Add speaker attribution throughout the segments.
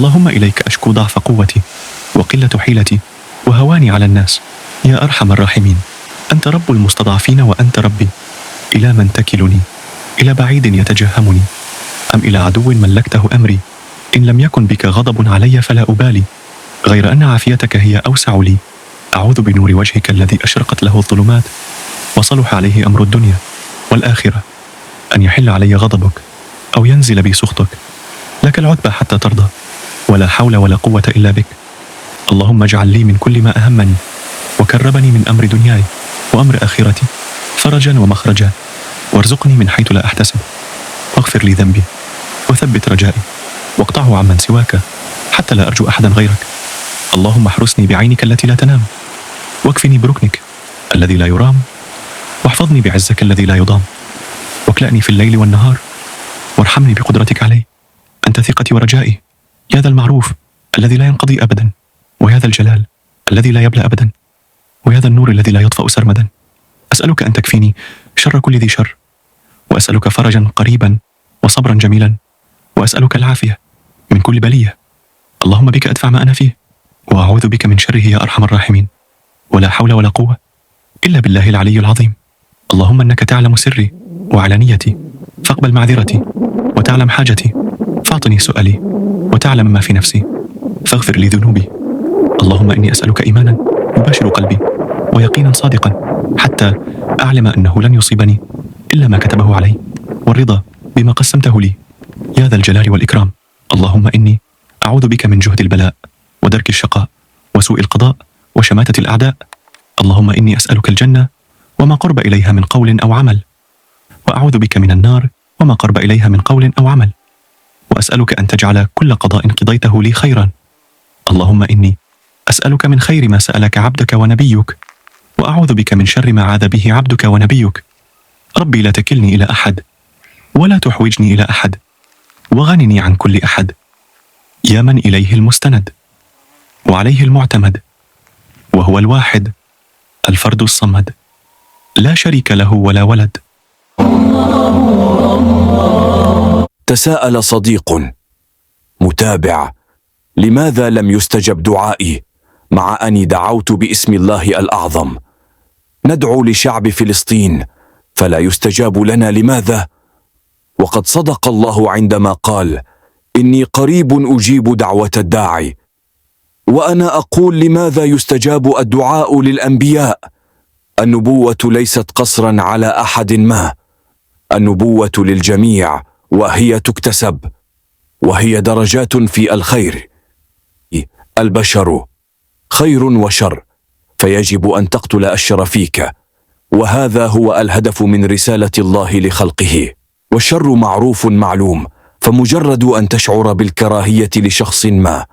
Speaker 1: اللهم إليك أشكو ضعف قوتي وقلة حيلتي وهواني على الناس يا أرحم الراحمين. أنت رب المستضعفين وأنت ربي. إلى من تكلني؟ إلى بعيد يتجهمني أم إلى عدو ملكته أمري؟ إن لم يكن بك غضب علي فلا أبالي، غير أن عافيتك هي أوسع لي. أعوذ بنور وجهك الذي أشرقت له الظلمات وصلح عليه أمر الدنيا والآخرة أن يحل علي غضبك أو ينزل بي سخطك. لك العتبى حتى ترضى، ولا حول ولا قوة إلا بك. اللهم اجعل لي من كل ما أهمني وكربني من أمر دنياي وأمر آخرتي فرجا ومخرجا، وارزقني من حيث لا أحتسب، واغفر لي ذنبي وثبت رجائي، واقطعه عمن سواك حتى لا أرجو أحدا غيرك. اللهم احرسني بعينك التي لا تنام، واكفني بركنك الذي لا يرام، واحفظني بعزك الذي لا يضام، واكلأني في الليل والنهار، وارحمني بقدرتك علي. أنت ثقتي ورجائي، يا ذا المعروف الذي لا ينقضي أبدا، ويا ذا الجلال الذي لا يبلى أبدا، ويا ذا النور الذي لا يطفأ سرمدا. أسألك أن تكفيني شر كل ذي شر، وأسألك فرجا قريبا وصبرا جميلا، وأسألك العافية من كل بلية. اللهم بك أدفع ما أنا فيه، وأعوذ بك من شره يا أرحم الراحمين. ولا حول ولا قوة إلا بالله العلي العظيم. اللهم إنك تعلم سري وعلانيتي فاقبل معذرتي، وتعلم حاجتي فاعطني سؤالي، وتعلم ما في نفسي فاغفر لي ذنوبي. اللهم إني أسألك إيمانا يباشر قلبي، ويقينا صادقا حتى أعلم أنه لن يصيبني إلا ما كتبه علي، والرضا بما قسمته لي يا ذا الجلال والإكرام. اللهم إني أعوذ بك من جهد البلاء ودرك الشقاء وسوء القضاء وشماتة الأعداء. اللهم إني أسألك الجنة وما قرب إليها من قول أو عمل، وأعوذ بك من النار وما قرب إليها من قول أو عمل، وأسألك أن تجعل كل قضاء قضيته لي خيرا. اللهم إني أسألك من خير ما سألك عبدك ونبيك، وأعوذ بك من شر ما عاذ به عبدك ونبيك. ربي لا تكلني إلى أحد، ولا تحوجني إلى أحد، وغنني عن كل أحد، يا من إليه المستند وعليه المعتمد، وهو الواحد الفرد الصمد، لا شريك له ولا ولد.
Speaker 2: تساءل صديق متابع: لماذا لم يستجب دعائي مع أني دعوت باسم الله الأعظم؟ ندعو لشعب فلسطين فلا يستجاب لنا، لماذا؟ وقد صدق الله عندما قال: إني قريب أجيب دعوة الداعي. وأنا أقول: لماذا يستجاب الدعاء للأنبياء؟ النبوة ليست قصرا على أحد ما، النبوة للجميع، وهي تكتسب، وهي درجات في الخير. البشر خير وشر، فيجب أن تقتل الشر فيك، وهذا هو الهدف من رسالة الله لخلقه. والشر معروف معلوم، فمجرد أن تشعر بالكراهية لشخص ما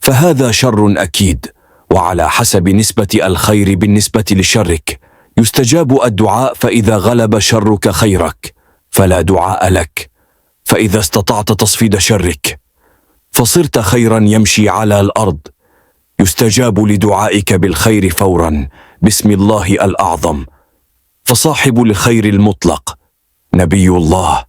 Speaker 2: فهذا شر أكيد، وعلى حسب نسبة الخير بالنسبة لشرك يستجاب الدعاء. فإذا غلب شرك خيرك فلا دعاء لك، فإذا استطعت تصفيد شرك فصرت خيرا يمشي على الأرض يستجاب لدعائك بالخير فورا باسم الله الأعظم. فصاحب الخير المطلق نبي الله.